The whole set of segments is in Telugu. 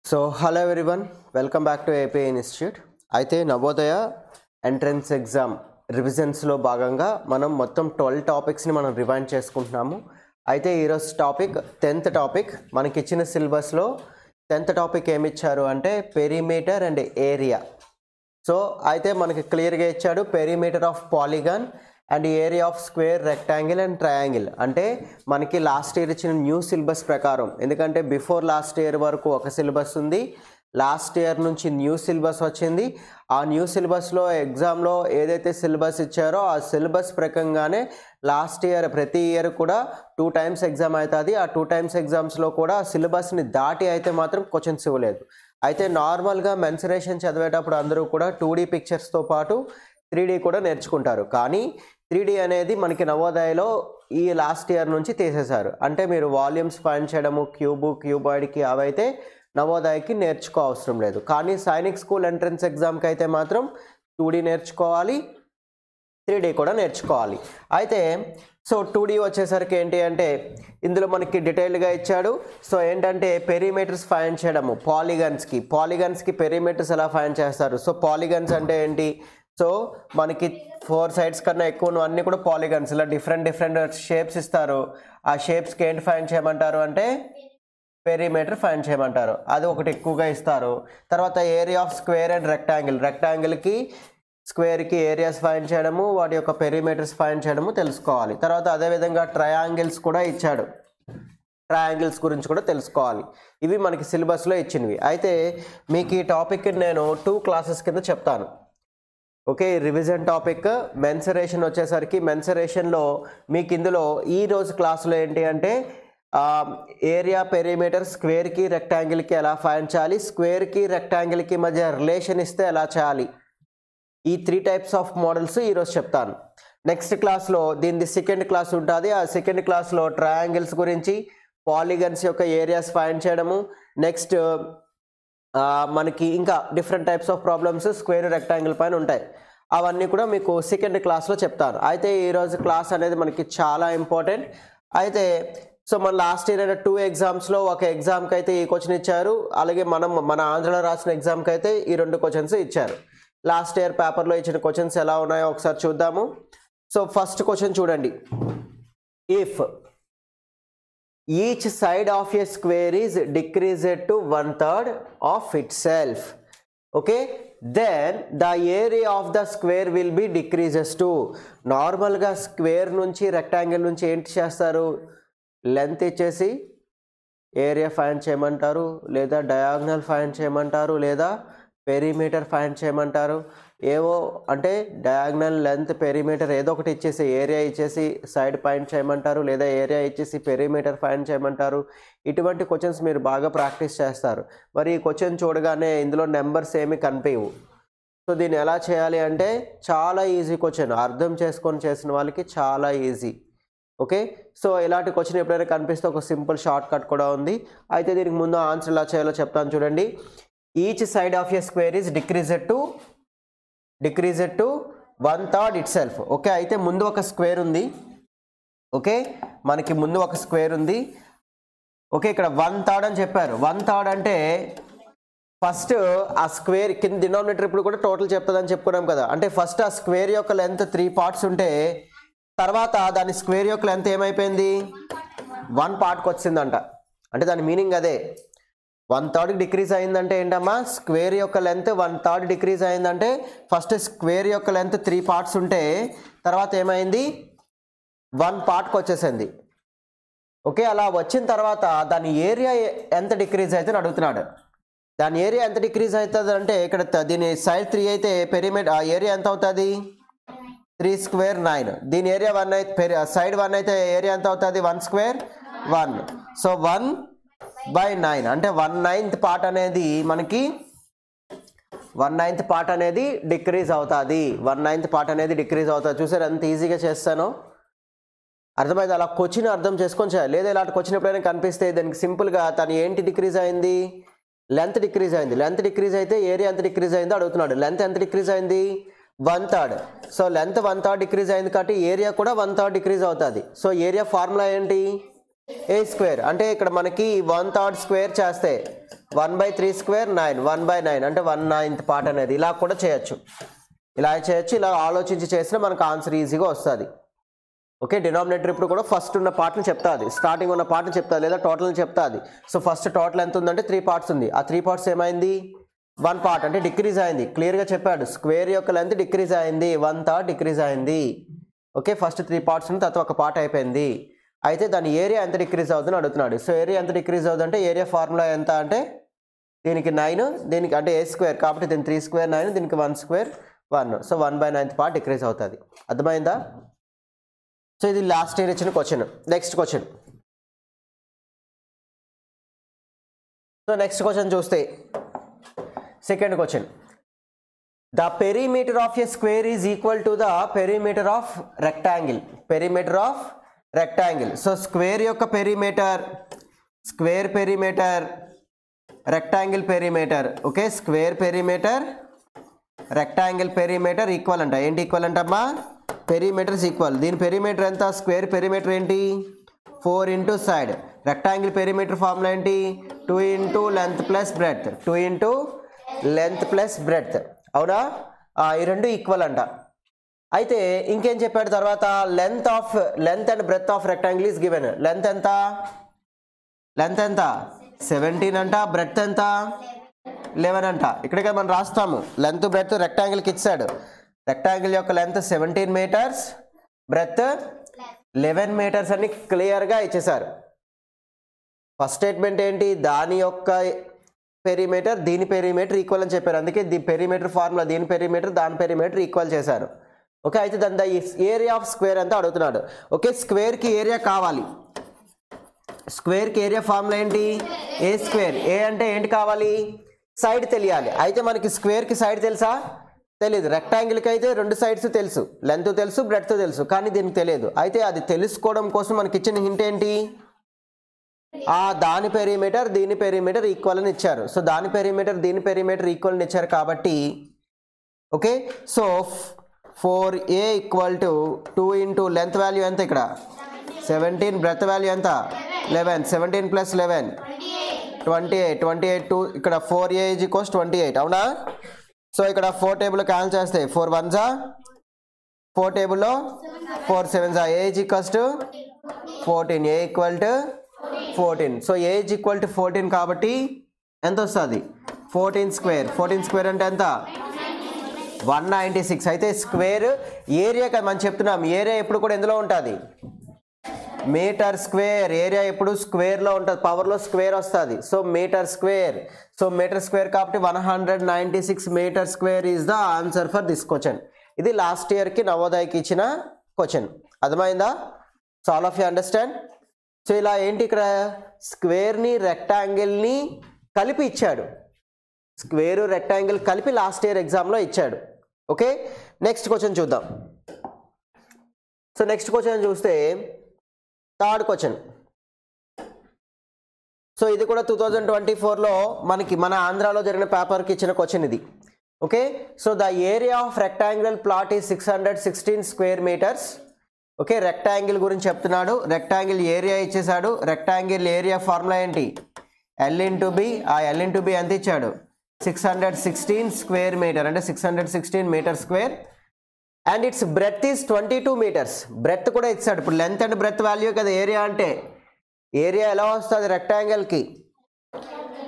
So hello everyone, welcome back to AP institute. అయితే నవోదయ ఎంట్రన్స్ ఎగ్జామ్ రివిజన్స్లో భాగంగా మనం మొత్తం 12 టాపిక్స్ని మనం రివైండ్ చేసుకుంటున్నాము. అయితే ఈరోజు టాపిక్ 10th టాపిక్. మనకి ఇచ్చిన సిలబస్లో 10th టాపిక్ ఏమి ఇచ్చారు అంటే పెరిమీటర్ అండ్ ఏరియా. సో అయితే మనకి క్లియర్గా ఇచ్చాడు perimeter of polygon and area of square, rectangle and triangle. అంటే మనకి లాస్ట్ ఇయర్ ఇచ్చిన న్యూ సిలబస్ ప్రకారం, ఎందుకంటే బిఫోర్ లాస్ట్ ఇయర్ వరకు ఒక సిలబస్ ఉంది, లాస్ట్ ఇయర్ నుంచి న్యూ సిలబస్ వచ్చింది. ఆ న్యూ సిలబస్లో ఎగ్జామ్లో ఏదైతే సిలబస్ ఇచ్చారో ఆ సిలబస్ ప్రకారంగానే లాస్ట్ ఇయర్ ప్రతి ఇయర్ కూడా 2 times ఎగ్జామ్ అవుతుంది. ఆ 2 times ఎగ్జామ్స్లో కూడా సిలబస్ని దాటి అయితే మాత్రం క్వశ్చన్స్ ఇవ్వలేదు. అయితే నార్మల్గా మెన్సరేషన్ చదివేటప్పుడు అందరూ కూడా 2D పిక్చర్స్తో పాటు 3D కూడా నేర్చుకుంటారు. కానీ 3D అనేది మనకి నవోదయలో ఈ లాస్ట్ ఇయర్ నుంచి తీసేశారు. అంటే మీరు వాల్యూమ్స్ ఫైండ్ చేయడము, క్యూబాయిడ్కి అవైతే నవోదయకి నేర్చుకో అవసరం లేదు. కానీ సైనిక్ స్కూల్ ఎంట్రన్స్ ఎగ్జామ్కి అయితే మాత్రం 2D నేర్చుకోవాలి, 3D కూడా నేర్చుకోవాలి. అయితే సో 2D వచ్చేసరికి ఏంటి అంటే ఇందులో మనకి డీటెయిల్గా ఇచ్చాడు. సో ఏంటంటే పెరిమీటర్స్ ఫైండ్ చేయడము, పాలిగన్స్కి పెరిమీటర్స్ ఎలా ఫైండ్ చేస్తారు. సో పాలిగన్స్ అంటే ఏంటి, సో మనకి 4 sides కన్నా ఎక్కువ అన్నీ కూడా పాలిగన్స్, ఇలా డిఫరెంట్ షేప్స్ ఇస్తారు. ఆ షేప్స్కి ఏంటి ఫైండ్ చేయమంటారు అంటే పెరిమీటర్ ఫైండ్ చేయమంటారు. అది ఒకటి ఎక్కువగా ఇస్తారు. తర్వాత ఏరియా ఆఫ్ స్క్వేర్ అండ్ రెక్టాంగిల్కి స్క్వేర్కి ఏరియాస్ ఫైండ్ చేయడము, వాటి యొక్క పెరిమీటర్స్ ఫైండ్ చేయడము తెలుసుకోవాలి. తర్వాత అదేవిధంగా ట్రయాంగిల్స్ కూడా ఇచ్చాడు, ట్రయాంగిల్స్ గురించి కూడా తెలుసుకోవాలి. ఇవి మనకి సిలబస్లో ఇచ్చినవి. అయితే మీకు ఈ టాపిక్ నేను 2 classes కింద చెప్తాను. ఓకే, రివిజన్ టాపిక్ మెన్సరేషన్ వచ్చేసరికి మెన్సరేషన్లో మీకు ఇందులో ఈరోజు క్లాసులో ఏంటి అంటే ఏరియా, పెరిమీటర్, స్క్వేర్కి రెక్టాంగిల్కి ఎలా ఫైండ్ చేయాలి, స్క్వేర్కి రెక్టాంగిల్కి మధ్య రిలేషన్ ఇస్తే ఎలా చేయాలి, ఈ 3 types ఆఫ్ మోడల్స్ ఈరోజు చెప్తాను. నెక్స్ట్ క్లాస్లో దీనిది సెకండ్ క్లాస్ ఉంటుంది. ఆ సెకండ్ క్లాస్లో ట్రయాంగిల్స్ గురించి, పాలిగన్స్ యొక్క ఏరియాస్ ఫైండ్ చేయడము, నెక్స్ట్ మనకి ఇంకా different types of problems square, rectangle పైన ఉంటాయి. అవన్నీ కూడా మీకు సెకండ్ క్లాస్లో చెప్తాను. అయితే ఈరోజు క్లాస్ అనేది మనకి చాలా ఇంపార్టెంట్. అయితే సో మన లాస్ట్ ఇయర్ 2 examsలో ఒక ఎగ్జామ్కి అయితే ఈ క్వశ్చన్ ఇచ్చారు, అలాగే మన ఆంధ్రలో రాసిన ఎగ్జామ్కి అయితే ఈ 2 questions ఇచ్చారు. లాస్ట్ ఇయర్ పేపర్లో ఇచ్చిన క్వశ్చన్స్ ఎలా ఉన్నాయో ఒకసారి చూద్దాము. సో ఫస్ట్ క్వశ్చన్ చూడండి. If each side of a square is decreased to 1/3 of itself, okay, then the area of the square will be decreases to. నార్మల్గా స్క్వేర్ నుంచి రెక్టాంగిల్ నుంచి ఏంటి చేస్తారు, లెంత్ ఇచ్చేసి ఏరియా ఫైండ్ చేయమంటారు, లేదా డయాగ్నల్ ఫైండ్ చేయమంటారు, లేదా పెరిమీటర్ ఫైండ్ చేయమంటారు. ఏవో అంటే డయాగ్నల్, లెంత్, పెరిమీటర్ ఏదో ఒకటి ఇచ్చేసి ఏరియా ఇచ్చేసి సైడ్ ఫైండ్ చేయమంటారు, లేదా ఏరియా ఇచ్చేసి పెరిమీటర్ ఫైండ్ చేయమంటారు. ఇటువంటి క్వశ్చన్స్ మీరు బాగా ప్రాక్టీస్ చేస్తారు. మరి ఈ క్వశ్చన్ చూడగానే ఇందులో నెంబర్స్ ఏమి కనిపించవు. సో దీన్ని ఎలా చేయాలి అంటే చాలా ఈజీ క్వశ్చన్, అర్థం చేసుకొని చేసిన వాళ్ళకి చాలా ఈజీ. ఓకే, సో ఇలాంటి క్వశ్చన్ ఎప్పుడైనా కనిపిస్తే ఒక సింపుల్ షార్ట్ కట్ కూడా ఉంది. అయితే దీనికి ముందు ఆన్సర్ ఎలా చేయాలో చెప్తాను చూడండి. Each side of a square is decreased to 1/3 itself. Okay, అయితే ముందు ఒక స్క్వేర్ ఉంది. ఓకే, మనకి ముందు ఒక స్క్వేర్ ఉంది. ఓకే, ఇక్కడ 1/3 అని చెప్పారు. 1/3 అంటే ఫస్ట్ ఆ స్క్వేర్ కింద డినామినేటర్ ఇప్పుడు కూడా టోటల్ చెప్తుందని చెప్పుకున్నాం కదా. అంటే ఫస్ట్ ఆ స్క్వేర్ యొక్క లెంత్ 3 parts ఉంటే తర్వాత దాని స్క్వేర్ యొక్క లెంత్ ఏమైపోయింది, 1 partకి వచ్చిందంట. అంటే దాని మీనింగ్ అదే. 1/3 డిక్రీజ్ అయిందంటే ఏంటమ్మా, స్క్వేర్ యొక్క లెంత్ 1/3 డిక్రీజ్ అయిందంటే ఫస్ట్ స్క్వేర్ యొక్క లెంత్ 3 parts ఉంటే తర్వాత ఏమైంది, 1 partకి వచ్చేసింది. ఓకే, అలా వచ్చిన తర్వాత దాని ఏరియా ఎంత డిక్రీజ్ అవుతుందని అడుగుతున్నాడు. దాని ఏరియా ఎంత డిక్రీజ్ అవుతుంది అంటే ఇక్కడ దీని సైడ్ 3 అయితే పెరిమీటర్ ఆ ఏరియా ఎంత అవుతుంది, 3 square 9. దీని ఏరియా 1 అయితే సైడ్ 1 అయితే ఏరియా ఎంత అవుతుంది, 1 square 1. సో 1/9 అంటే 1/9 part అనేది మనకి 1/9 part అనేది డిక్రీజ్ అవుతుంది. 1/9 part అనేది డిక్రీజ్ అవుతుంది. చూసారు ఎంత ఈజీగా చేస్తానో, అర్థమైంది. అలా క్వశ్చన్ అర్థం చేసుకొని చేయాలి. లేదా ఇలాంటి క్వశ్చన్ ఎప్పుడైనా కనిపిస్తే దానికి సింపుల్గా తను ఏంటి డిక్రీజ్ అయింది, లెంత్ డిక్రీజ్ అయింది. లెంత్ డిక్రీజ్ అయితే ఏరియా ఎంత డిక్రీజ్ అయిందో అడుగుతున్నాడు. లెంత్ ఎంత డిక్రీజ్ అయింది, 1/3. సో లెంత్ 1/3 డిక్రీజ్ అయింది కాబట్టి ఏరియా కూడా 1/3 డిక్రీజ్ అవుతుంది. సో ఏరియా ఫార్ములా ఏంటి, ఏ స్క్వేర్ అంటే ఇక్కడ మనకి 1/3 స్క్వేర్ చేస్తే 1/3 స్క్వేర్ 9 1/9 అంటే 1/9 పార్ట్ అనేది ఇలా కూడా చేయొచ్చు, ఇలా చేయొచ్చు. ఇలా ఆలోచించి చేసినా మనకు ఆన్సర్ ఈజీగా వస్తుంది. ఓకే, డినామినేటర్ ఇప్పుడు కూడా ఫస్ట్ ఉన్న పార్ట్ని చెప్తాది, స్టార్టింగ్ ఉన్న పార్ట్ని చెప్తాది లేదా టోటల్ని చెప్తాది. సో ఫస్ట్ టోటల్ ఎంత ఉందంటే 3 పార్ట్స్ ఉంది. ఆ 3 పార్ట్స్ ఏమైంది, 1 పార్ట్ అంటే డిక్రీజ్ అయింది. క్లియర్గా చెప్పాడు, స్క్వేర్ యొక్క లెంత్ డిక్రీజ్ అయింది, 1/3 డిక్రీజ్ అయింది. ఓకే, ఫస్ట్ 3 పార్ట్స్ ఉంది, తర్వాత ఒక పార్ట్ అయిపోయింది. అయితే దాని ఏరియా ఎంత డిక్రీజ్ అవుతుందని అడుగుతున్నాడు. సో ఏరియా ఎంత డిక్రీజ్ అవుతుందంటే ఏరియా ఫార్ములా ఎంత అంటే దీనికి 9, దీనికి అంటే ఏ స్క్వేర్ కాబట్టి దీనికి 3 స్క్వేర్ 9, దీనికి 1 స్క్వేర్ 1. సో 1/9 పార్ట్ డిక్రీజ్ అవుతుంది. అర్థమైందా? సో ఇది లాస్ట్ ఇయర్ ఇచ్చిన question. Next question. So next question చూస్తే second question. The perimeter of a square is equal to the perimeter of rectangle. Perimeter of rectangle. So square యొక్క perimeter, square perimeter, rectangle perimeter. Okay, square perimeter, rectangle perimeter equal అంట. ఏంటి ఈక్వల్ అంటమ్మా, పెరిమీటర్స్ ఈక్వల్. దీని పెరిమీటర్ ఎంత, స్క్వేర్ పెరిమీటర్ ఏంటి 4 into side. Rectangle perimeter formula ఏంటి 2 into length plus breadth, 2 into length plus breadth. అవునా, ఈ రెండు ఈక్వల్ అంట. అయితే ఇంకేం చెప్పాడు తర్వాత, length and breadth of rectangle is given. Length ఎంత, లెంత్ ఎంత 17 అంట, బ్రెడ్త్ ఎంత 11 అంట. ఇక్కడికి మనం రాస్తాము లెంత్ బ్రెడ్త్ రెక్టాంగిల్కి ఇచ్చాడు. రెక్టాంగిల్ యొక్క లెంత్ 17 మీటర్స్, బ్రెడ్త్ 11 మీటర్స్ అని క్లియర్గా ఇచ్చేశారు. ఫస్ట్ స్టేట్మెంట్ ఏంటి, దాని యొక్క పెరిమీటర్ దీని పెరిమీటర్ ఈక్వల్ అని చెప్పారు. అందుకే ది పెరిమీటర్ ఫార్ములా దీని పెరిమీటర్ దాని పెరిమీటర్ ఈక్వల్ చేశారు. ఓకే, అయితే దాని ఏరియా ఆఫ్ స్క్వేర్ అంతా అడుగుతున్నాడు. ఓకే, స్క్వేర్కి ఏరియా కావాలి. స్క్వేర్కి ఏరియా ఫార్ములా ఏంటి, ఏ స్క్వేర్. ఏ అంటే ఏంటి కావాలి, సైడ్ తెలియాలి. అయితే మనకి స్క్వేర్కి సైడ్ తెలుసా, తెలియదు. రెక్టాంగిల్కి అయితే 2 సైడ్స్ తెలుసు, లెంత్ తెలుసు, బ్రెడ్త్ తెలుసు, కానీ దీనికి తెలియదు. అయితే అది తెలుసుకోవడం కోసం మనకి ఇచ్చిన హింట్ ఏంటి, దాని పెరిమీటర్ దీని పెరిమీటర్ ఈక్వల్ అని ఇచ్చారు. సో దాని పెరిమీటర్ దీని పెరిమీటర్ ఈక్వల్ అని ఇచ్చారు కాబట్టి okay, so 4a equal to 2 into length value ఎంత ఇక్కడ 17, బ్రెడ్త్ వాల్యూ ఎంత 11, 17 ప్లస్ 11 28 2 ఇక్కడ 4a ఈజ్ ఈక్వల్స్ 28. అవునా, సో ఇక్కడ 4 టేబుల్ క్యాన్సిల్ చేస్తే 4 1 జా 4 టేబుల్లో 4 7 జా a is equals to 14, a equal to 14. So a is equal to 14 కాబట్టి ఎంత వస్తుంది 14 స్క్వేర్. 14 స్క్వేర్ అంటే ఎంత 196. అయితే స్క్వేర్ ఏరియా కదా మనం చెప్తున్నాం, ఏరియా ఎప్పుడు కూడా ఎందులో ఉంటుంది మీటర్ స్క్వేర్. ఏరియా ఎప్పుడు స్క్వేర్లో ఉంటుంది, పవర్లో స్క్వేర్ వస్తుంది. So meter square. So meter square కాబట్టి 196 meter square is the answer for this question. ఇది లాస్ట్ ఇయర్కి నవోదయకి ఇచ్చిన క్వశ్చన్. అర్థమైందా? So all of you understand. So ఇలా ఏంటి ఇక్కడ స్క్వేర్ని రెక్టాంగిల్ని కలిపి ఇచ్చాడు, స్క్వేర్ రెక్టాంగిల్ కలిపి లాస్ట్ ఇయర్ ఎగ్జామ్లో ఇచ్చాడు. ఓకే, నెక్స్ట్ క్వశ్చన్ చూద్దాం. సో నెక్స్ట్ క్వశ్చన్ చూస్తే థర్డ్ క్వశ్చన్. సో ఇది కూడా 2024లో మన ఆంధ్రాలో జరిగిన పేపర్కి ఇచ్చిన క్వశ్చన్ ఇది. Okay, so the area of rectangle plot is 616 square metres. Okay, rectangle గురించి చెప్తున్నాడు. రెక్టాంగిల్ ఏరియా ఇచ్చేసాడు. రెక్టాంగిల్ ఏరియా ఫార్ములా ఏంటి L ఇంటూ బి. ఆ L ఇంటూ బి ఎంత ఇచ్చాడు 616 స్క్వేర్ మీటర్ అంటే 616 metre square. And it's breadth is 22 metres. Breadth కూడా ఇచ్చాడు. ఇప్పుడు లెంత్ అండ్ బ్రెత్ వాల్యూ కదా ఏరియా అంటే. ఏరియా ఎలా వస్తుంది రెక్టాంగిల్కి,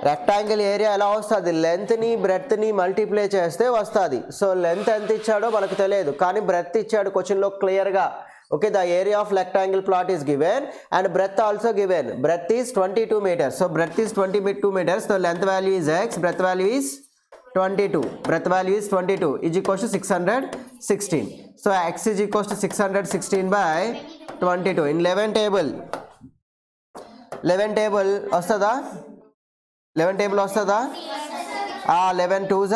రెక్టాంగిల్ ఏరియా ఎలా వస్తుంది లెంత్ని బ్రెత్ని మల్టిప్లై చేస్తే వస్తుంది. సో లెంత్ ఎంత ఇచ్చాడో మనకు తెలియదు, కానీ బ్రెత్ ఇచ్చాడు క్వశ్చన్లో క్లియర్గా. Okay, the area of rectangle plot is given and breadth also given. Breadth is 22 meters. So breadth is 22 meters. So length value is x, breadth value is 22. Breadth value is 22 is equals to 616. So x is equals to 616 by 22. In 11 table వస్తుందా 11 table వస్తుందా 11 2s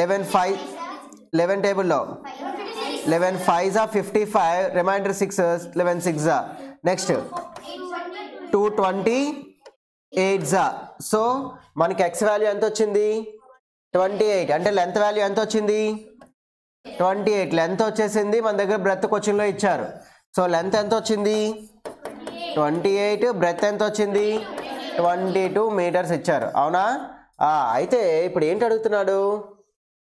11 5 11 టేబుల్లో 11 5s 55, రిమైండర్ 6 11 6 నెక్స్ట్ 228. సో మనకి ఎక్స్ వాల్యూ ఎంత వచ్చింది 28. అంటే లెంత్ వాల్యూ ఎంత వచ్చింది 28. లెంత్ వచ్చేసింది మన దగ్గర బ్రెత్ క్వశ్చన్లో ఇచ్చారు. సో లెంత్ ఎంత వచ్చింది 28, బ్రెత్ ఎంత వచ్చింది 22 మీటర్స్ ఇచ్చారు అవునా. అయితే ఇప్పుడు ఏంటి అడుగుతున్నాడు,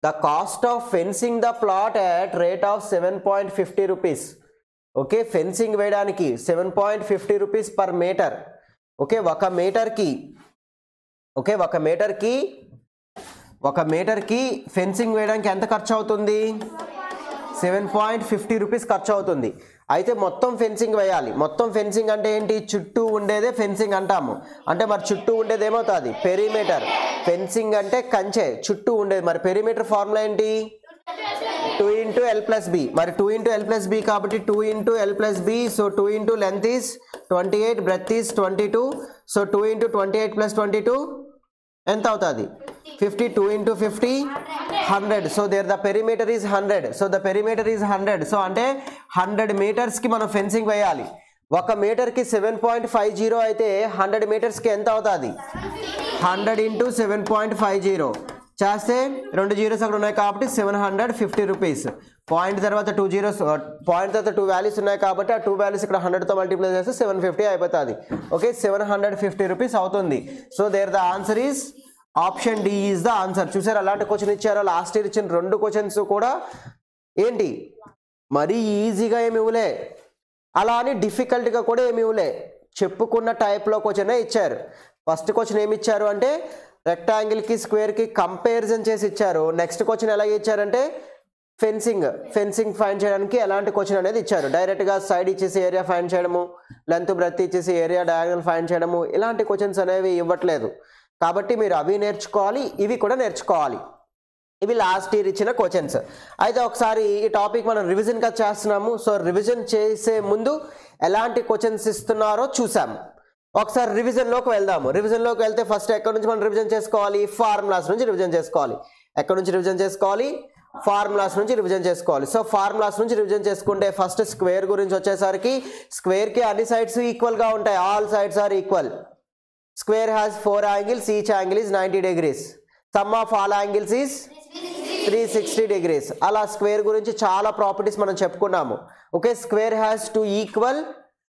the cost of fencing the plot at rate of 7.50 rupees. Okay, fencing వేయడానికి 7.50 రూపీస్ పర్ మీటర్. ఓకే, ఒక మీటర్కి ఫెన్సింగ్ వేయడానికి ఎంత ఖర్చు అవుతుంది, 7.50 రూపీస్ ఖర్చు అవుతుంది. అయితే మొత్తం ఫెన్సింగ్ వేయాలి. మొత్తం ఫెన్సింగ్ అంటే ఏంటి, చుట్టూ ఉండేదే ఫెన్సింగ్ అంటాము. అంటే మరి చుట్టూ ఉండేది ఏమవుతుంది, పెరిమీటర్. ఫెన్సింగ్ అంటే కంచె, చుట్టూ ఉండేది. మరి పెరిమీటర్ ఫార్ములా ఏంటి, 2 into L plus B. మరి 2 into L plus B కాబట్టి 2 into L plus B. So 2 into length is 28, breadth is 22. So 2 into 28 plus 22 ఎంత అవుతుంది, 50. 2 into 50 100. So there the perimeter is 100. So the perimeter is 100. So అంటే 100 మీటర్స్కి మనం ఫెన్సింగ్ వేయాలి. ఒక మీటర్కి 7.50 అయితే 100 మీటర్స్కి ఎంత అవుతుంది, 100 into 7.50 చేస్తే 2 జీరోస్ అక్కడ ఉన్నాయి కాబట్టి 750 రూపీస్. పాయింట్ తర్వాత 2 జీరోస్, పాయింట్ తర్వాత 2 వాల్యూస్ ఉన్నాయి కాబట్టి ఆ 2 వాల్యూస్ ఇక్కడ 100తో మల్టిప్లై చేస్తే 750 అయిపోతుంది. ఓకే, 750 రూపీస్ అవుతుంది. So there the answer is option D is the answer. చూసారు అలాంటి క్వశ్చన్ ఇచ్చారో, లాస్ట్ ఇయర్ ఇచ్చిన 2 క్వశ్చన్స్ కూడా ఏంటి మరీ ఈజీగా ఏమి ఇవ్వలే, అలా అని డిఫికల్ట్గా కూడా ఏమి ఇవ్వలే, చెప్పుకున్న టైప్లో క్వశ్చనే ఇచ్చారు. ఫస్ట్ క్వశ్చన్ ఏమి ఇచ్చారు అంటే రెక్టాంగిల్కి స్క్వేర్కి కంపారిజన్ చేసి ఇచ్చారు. నెక్స్ట్ క్వశ్చన్ ఎలా ఇచ్చారంటే ఫెన్సింగ్ ఫైండ్ చేయడానికి ఎలాంటి క్వశ్చన్ అనేది ఇచ్చారు. డైరెక్ట్గా సైడ్ ఇచ్చేసి ఏరియా ఫైండ్ చేయడము, లెంత్ బ్రెత్ ఇచ్చేసి ఏరియా డయాగనల్ ఫైండ్ చేయడము, ఇలాంటి క్వశ్చన్స్ అనేవి ఇవ్వట్లేదు. కాబట్టి మీరు అవి నేర్చుకోవాలి, ఇవి కూడా నేర్చుకోవాలి. ఇవి లాస్ట్ ఇయర్ ఇచ్చిన క్వశ్చన్స్. అయితే ఒకసారి ఈ టాపిక్ మనం రివిజన్గా చేస్తున్నాము. సో రివిజన్ చేసే ముందు ఎలాంటి క్వశ్చన్స్ ఇస్తున్నారో చూసాము. ఒకసారి రివిజన్లోకి వెళ్దాము. రివిజన్లోకి వెళ్తే ఫస్ట్ ఎక్కడి నుంచి మనం రివిజన్ చేసుకోవాలి, ఫార్ములాస్ నుంచి రివిజన్ చేసుకోవాలి. ఎక్కడి నుంచి రివిజన్ చేసుకోవాలి, ఫార్ములాస్ నుంచి రివిజన్ చేసుకోవాలి. సో ఫార్ములాస్ నుంచి రివిజన్ చేసుకుంటే ఫస్ట్ స్క్వేర్ గురించి వచ్చేసరికి స్క్వేర్కి అన్ని సైడ్స్ ఈక్వల్గా ఉంటాయి, all sides are equal. Square has 4 angles, each angle is 90 degrees. Sum of all angles is 360 degrees. అలా స్క్వేర్ గురించి చాలా ప్రాపర్టీస్ మనం చెప్పుకున్నాము. Okay, square has 2 equal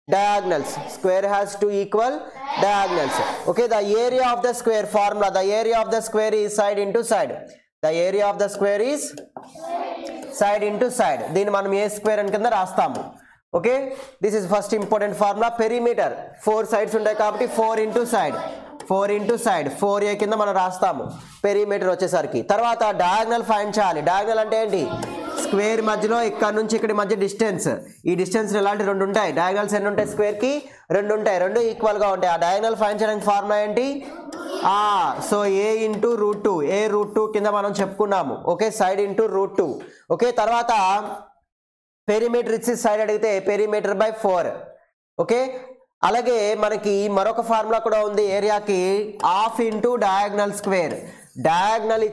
diagonals. Square has 2 equal diagonals. Okay, the area of the square formula, the area of the square is side into side. The area of the square is side into side. దీన్ని మనం ఏ స్క్వేర్ అని కింద రాస్తాము. Okay, this is first important formula. Perimeter 4 sides ఉంటాయి కాబట్టి 4 into side, 4A కింద మనం రాస్తాము పెరిమీటర్ వచ్చేసరికి. తర్వాత డయాగనల్ ఫైండ్ చేయాలి. డయాగనల్ అంటే ఏంటి, స్క్వేర్ మధ్యలో ఇక్కడ నుంచి ఇక్కడ మధ్య డిస్టెన్స్. ఈ డిస్టెన్స్ ఇలాంటి 2 ఉంటాయి. డయాగనల్స్ ఎన్ని ఉంటాయి, స్క్వేర్కి 2 ఉంటాయి, 2 ఈక్వల్గా ఉంటాయి. ఆ డయాగనల్ ఫైండ్ చేయడానికి ఫార్ములా ఏంటి, సో A into √2, A √2 కింద మనం చెప్పుకున్నాము. Okay, side into √2. ఓకే, తర్వాత పెరిమీటర్ ఇచ్చి సైడ్ అడిగితే పెరిమీటర్ బై 4. ఓకే, అలాగే మనకి మరొక ఫార్ములా కూడా ఉంది ఏరియాకి, half into diagonal square. Diagonal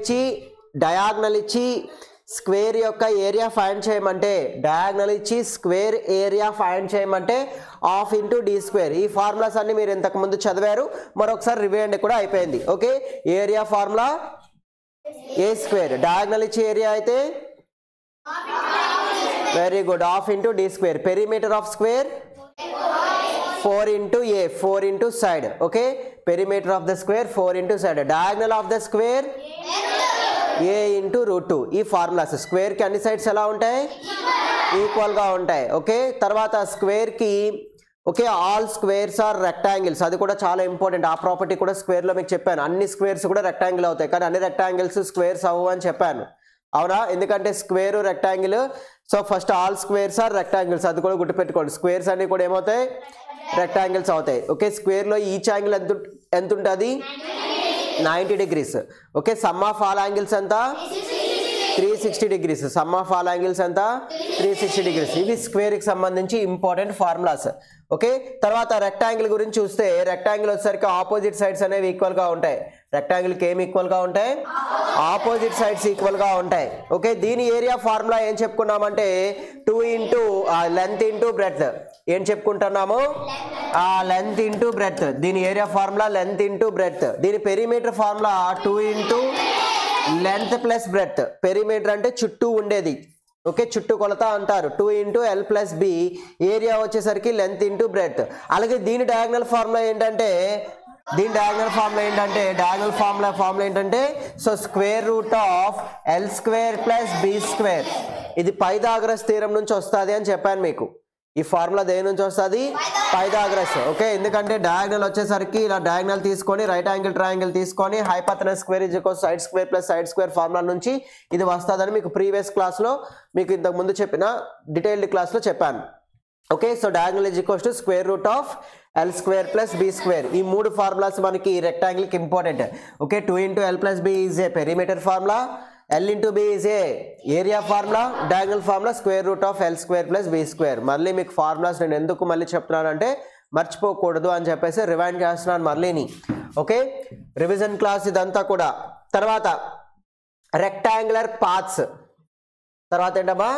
ఇచ్చి స్క్వేర్ యొక్క ఏరియా ఫైండ్ చేయమంటే, డయాగ్నల్ ఇచ్చి స్క్వేర్ ఏరియా ఫైండ్ చేయమంటే హాఫ్ ఇంటూ డి స్క్వేర్. ఈ ఫార్ములాస్ అన్ని మీరు ఇంతకుముందు చదివారు, మరొకసారి రివైండ్ కూడా అయిపోయింది. Okay, area formula A square, diagonal ఇచ్చి ఏరియా అయితే very good, half into D square. Perimeter of square 4 into A, 4 into side. Okay, perimeter of the square 4 into side. Diagonal of the square A into √2. ఈ ఫార్ములాస్ స్క్వేర్ కి అన్ని సైడ్స్ ఎలా ఉంటాయి, ఈక్వల్ గా ఉంటాయి. ఓకే, తర్వాత స్క్వేర్ కి okay all squares are rectangles, అది కూడా చాలా ఇంపార్టెంట్. ఆ ప్రాపర్టీ కూడా స్క్వేర్ లో మీకు చెప్పాను. అన్ని స్క్వేర్స్ కూడా రెక్టాంగిల్ అవుతాయి, కానీ అన్ని రెక్టాంగిల్స్ స్క్వేర్స్ అవ్వవు అని చెప్పాను. అవునా, ఎందుకంటే square rectangle. So first all squares are rectangles, అది కూడా గుర్తుపెట్టుకోండి. స్క్వేర్స్ అన్ని కూడా ఏమవుతాయి, రెక్టాంగిల్స్ అవుతాయి. ఓకే, స్క్వేర్లో ఈచ్ యాంగిల్ ఎంత ఉంటుంది, 90 degrees. Okay, some of all angles ఎంత, 360 degrees. Sum of all angles ఎంత, 360 degrees. ఇవి స్క్వేర్కి సంబంధించి ఇంపార్టెంట్ ఫార్ములాస్. ఓకే, తర్వాత రెక్టాంగిల్ గురించి చూస్తే రెక్టాంగిల్ వచ్చేసరికి ఆపోజిట్ సైడ్స్ అనేవి ఈక్వల్గా ఉంటాయి. రెక్టాంగిల్కి ఏమి ఈక్వల్గా ఉంటాయి, ఆపోజిట్ సైడ్స్ ఈక్వల్గా ఉంటాయి. ఓకే, దీని ఏరియా ఫార్ములా ఏం చెప్పుకున్నామంటే 2 into లెంత్ ఇంటూ బ్రెడ్త్. ఏం చెప్పుకుంటున్నాము, లెంత్ ఇంటూ బ్రెడ్త్. దీని area formula length into breadth. దీని perimeter formula 2 into length plus breadth. Perimeter అంటే చుట్టూ ఉండేది, ఓకే, చుట్టుకొలత అంటారు. 2 into L plus B, area వచ్చేసరికి లెంత్ ఇంటూ బ్రెడ్త్. అలాగే దీని డయాగ్నల్ ఫార్ములా ఏంటంటే so square root of L square plus B square. ఇది పైథాగరస్ థీరం నుంచి వస్తుంది అని చెప్పాను మీకు. ఈ ఫార్ములా దేని నుంచి వస్తుంది? పైథాగరస్. ఓకే, ఎందుకంటే డయాగ్నల్ వచ్చేసరికి ఇలా డయాగ్నల్ తీసుకొని రైట్ యాంగిల్ ట్రయాంగిల్ తీసుకొని hypotenuse square is equal side square plus side square formula నుంచి ఇది వస్తుందని మీకు ప్రీవియస్ క్లాస్లో మీకు ఇంతకు ముందు చెప్పిన డీటెయిల్డ్ క్లాస్లో చెప్పాను. Okay, so diagonal is equals to square root of L square plus B square. ఈ మూడు ఫార్ములాస్ మనకి రెక్టాంగిల్కి important. Okay, 2 into L plus B is a perimeter formula, L into B is a area formula, diagonal formula square root of L square plus B square. మళ్ళీ మీకు ఫార్ములాస్ నేను ఎందుకు మళ్ళీ చెప్తున్నానంటే మర్చిపోకూడదు అని చెప్పేసి రివైండ్ చేస్తున్నాను మళ్ళీని. ఓకే, రివిజన్ క్లాస్ ఇదంతా కూడా. తర్వాత రెక్టాంగులర్ పాత్స్. తర్వాత ఏంటమ్మా?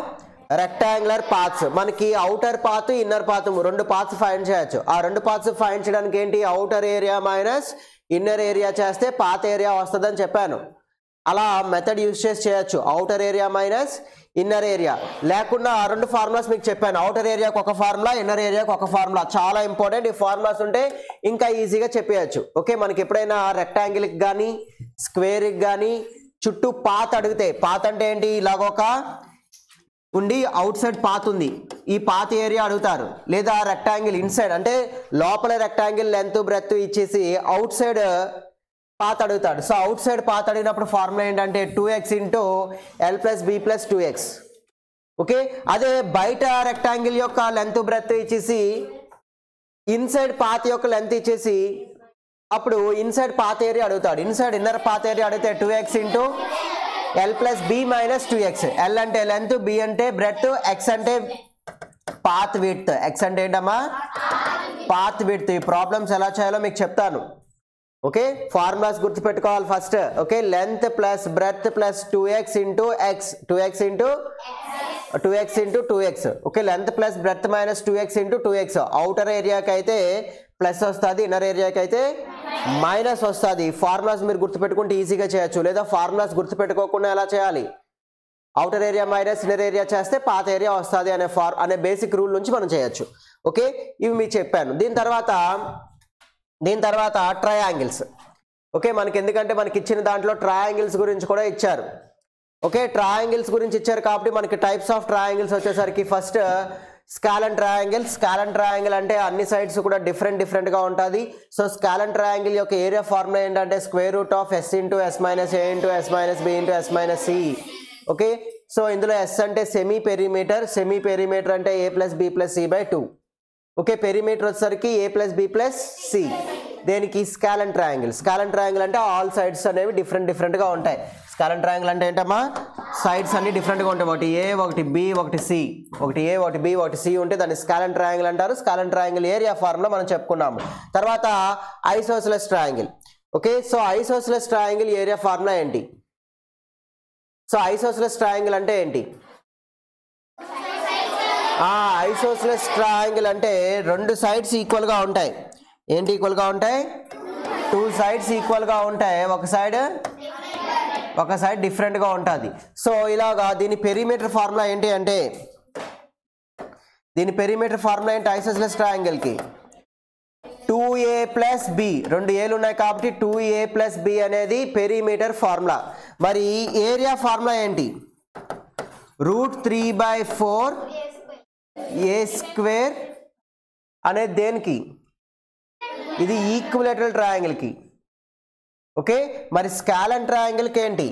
Rectangular paths. మనకి అవుటర్ పాత్ ఇన్నర్ పాత్ రెండు పాత్స్ ఫైండ్ చేయొచ్చు. ఆ రెండు పాత్స్ ఫైండ్ చేయడానికి ఏంటి? Outer area minus inner area చేస్తే పాత్ ఏరియా వస్తుందని చెప్పాను. అలా మెథడ్ యూజ్ చేసి చేయొచ్చు. Outer area minus inner area. లేకుండా ఆ రెండు ఫార్ములాస్ మీకు చెప్పాను. అవుటర్ ఏరియాకి ఒక ఫార్ములా, ఇన్నర్ ఏరియాకి ఒక ఫార్ములా. చాలా ఇంపార్టెంట్. ఈ ఫార్ములాస్ ఉంటే ఇంకా ఈజీగా చెప్పేయచ్చు. ఓకే, మనకి ఎప్పుడైనా రెక్టాంగిల్కి కానీ స్క్వేర్కి కానీ చుట్టూ పాత్ అడిగితే, పాత్ అంటే ఏంటి? ఇలాగొక ఉండి అవుట్ సైడ్ పాత్ ఉంది, ఈ పాత్ ఏరియా అడుగుతారు. లేదా రెక్టాంగిల్ ఇన్సైడ్ అంటే లోపల రెక్టాంగిల్ లెంత్ బ్రెత్ ఇచ్చేసి అవుట్ సైడ్ పాత్ అడుగుతాడు. సో అవుట్ సైడ్ పాత్ అడిగినప్పుడు ఫార్ములా ఏంటంటే 2x into L plus B plus 2x. Okay, అదే బయట రెక్టాంగిల్ యొక్క లెంత్ బ్రెత్ ఇచ్చేసి ఇన్సైడ్ పాత్ యొక్క లెంత్ ఇచ్చేసి అప్పుడు ఇన్సైడ్ పాత్ ఏరియా అడుగుతాడు. ఇన్సైడ్ ఇన్నర్ పాత్ ఏరియా అడిగితే 2x into L plus B minus 2x. L అంటే లెంత్, బి అంటే బ్రెత్, ఎక్స్ అంటే పాత్ విడ్త్. ఎక్స్ అంటే ఏంటమ్మా? Path width. ఈ ప్రాబ్లమ్స్ ఎలా చేయాలో మీకు చెప్తాను. ఓకే, ఫార్ములాస్ గుర్తుపెట్టుకోవాలి first. Okay, length plus breadth plus 2x into X, 2x into 2x. Okay, length plus breadth minus 2x into 2x. Outer ఏరియాకి అయితే ప్లస్ వస్తుంది, ఇన్నర్ ఏరియాకి అయితే మైనస్ వస్తుంది. ఫార్ములాస్ మీరు గుర్తుపెట్టుకుంటే ఈజీగా చేయొచ్చు. లేదా ఫార్ములాస్ గుర్తుపెట్టుకోకుండా ఎలా చేయాలి? Outer area minus inner area చేస్తే పాత ఏరియా వస్తుంది అనే బేసిక్ రూల్ నుంచి మనం చేయొచ్చు. ఓకే, ఇవి మీకు చెప్పాను. దీని తర్వాత ట్రయాంగిల్స్. ఓకే, మనకి ఎందుకంటే మనకి ఇచ్చిన దాంట్లో ట్రయాంగిల్స్ గురించి కూడా ఇచ్చారు. ఓకే, ట్రయాంగిల్స్ గురించి ఇచ్చారు కాబట్టి మనకి టైప్స్ ఆఫ్ ట్రయాంగిల్స్ వచ్చేసరికి first scalene triangle. Scalene triangle అంటే అన్ని సైడ్స్ కూడా డిఫరెంట్గా ఉంటుంది. సో స్కాలన్ ట్రయాంగిల్ యొక్క ఏరియా ఫార్ములా ఏంటంటే square root of S into S minus A into S minus B into S minus C. Okay, so ఇందులో ఎస్ అంటే సెమీ పెరిమీటర్ అంటే A plus B plus C by 2. Okay, perimeter వచ్చేసరికి A plus B plus C. దేనికి? స్కాలన్ ట్రయాంగిల్ అంటే ఆల్ సైడ్స్ అనేవి డిఫరెంట్గా ఉంటాయి. స్కాలన్ ట్రయాంగిల్ అంటే ఏంటమ్మా? సైడ్స్ అన్ని డిఫరెంట్గా ఉంటాయి. ఒకటి ఏ, ఒకటి బి, ఒకటి సి. ఒకటి ఏ, ఒకటి బి, ఒకటి సి ఉంటే దాన్ని స్కాలన్ ట్రయాంగిల్ అంటారు. స్కాలన్ ట్రయాంగిల్ ఏరియా ఫార్ములా మనం చెప్పుకున్నాము. తర్వాత isosceles triangle. Okay, so isosceles triangle area formula ఏంటి? సో ఐసోసెలస్ ట్రయాంగిల్ అంటే ఏంటి? ఐసోసెలస్ ట్రయాంగిల్ అంటే రెండు సైడ్స్ ఈక్వల్గా ఉంటాయి. ఏంటి ఈక్వల్గా ఉంటాయి? 2 సైడ్స్ ఈక్వల్గా ఉంటాయి. ఒక సైడ్ డిఫరెంట్గా ఉంటుంది. సో ఇలాగా దీని పెరిమీటర్ ఫార్ములా ఏంటి అంటే ఐసోసెలస్ ట్రయాంగిల్కి 2a ప్లస్ బి. రెండు ఏలు ఉన్నాయి కాబట్టి 2a ప్లస్ బి అనేది పెరిమీటర్ ఫార్ములా. మరి ఏరియా ఫార్ములా ఏంటి? √3/4 ఏ స్క్వేర్ అనేది దేనికి? ఇది ఈక్విలేటరల్ ట్రయాంగిల్కి. ఓకే, మరి స్కాలన్ ట్రయాంగిల్కి ఏంటి?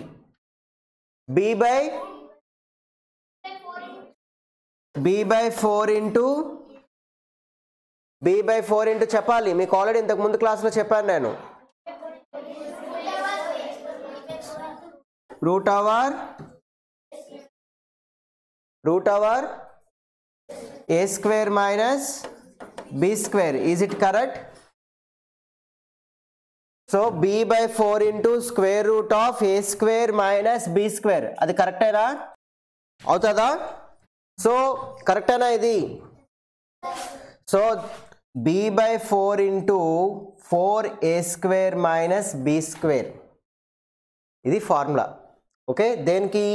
b/4 ఇంటూ చెప్పాలి. మీకు ఆల్రెడీ ఇంతకు ముందు క్లాస్లో చెప్పాను నేను. Root over a square minus b square. Is it correct? So b/4 into square root of a square minus b square. అది కరెక్టేనా? అవుతుందా? సో కరెక్టేనా ఇది? So b/4 into 4a square minus b square. ఇది ఫార్ములా. ఓకే, దేనికి?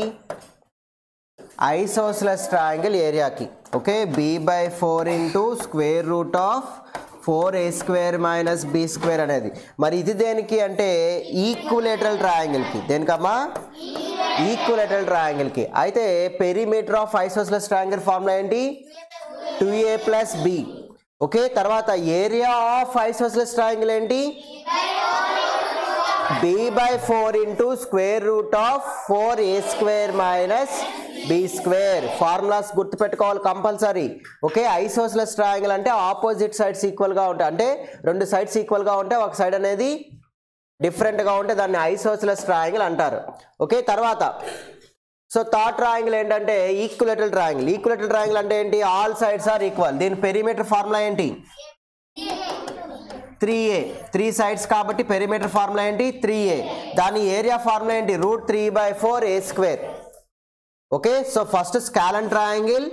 ఐసోస్లస్ ట్రయాంగిల్ ఏరియాకి. Okay, b/4 into square root of 4a² minus b² అనేది. మరి ఇది దేనికి అంటే ఈక్విలేటరల్ ట్రయాంగిల్కి. దేనికమ్మా? ఈక్విలేటరల్ ట్రయాంగిల్కి. అయితే పెరిమీటర్ ఆఫ్ ఐసోస్లస్ ట్రయాంగిల్ ఫార్ములా ఏంటి? 2a + b. ఓకే, తర్వాత ఏరియా ఆఫ్ ఐసోస్లస్ ట్రయాంగిల్ ఏంటి? b/4 into square root of 4a² minus b². Formulas గుర్తుపెట్టుకోవాలి కంపల్సరీ. ఓకే, ఐసోస్లస్ ట్రయాంగిల్ అంటే ఆపోజిట్ సైడ్స్ ఈక్వల్గా ఉంటాయి. అంటే రెండు సైడ్స్ ఈక్వల్గా ఉంటే ఒక సైడ్ అనేది డిఫరెంట్గా ఉంటే దాన్ని ఐసోస్లస్ ట్రయాంగిల్ అంటారు. ఓకే, తర్వాత సో థర్డ్ ట్రయాంగిల్ ఏంటంటే ఈక్విలేటరల్ ట్రయాంగిల్. ఈక్విలేటరల్ ట్రయాంగిల్ అంటే ఏంటి? All sides are equal. దీని పెరిమీటర్ ఫార్ములా ఏంటి? 3a. 3 సైడ్స్ కాబట్టి పెరిమీటర్ ఫార్ములా ఏంటి? 3a. దాని ఏరియా ఫార్ములా ఏంటి? √3/4a². Okay, so first scalene triangle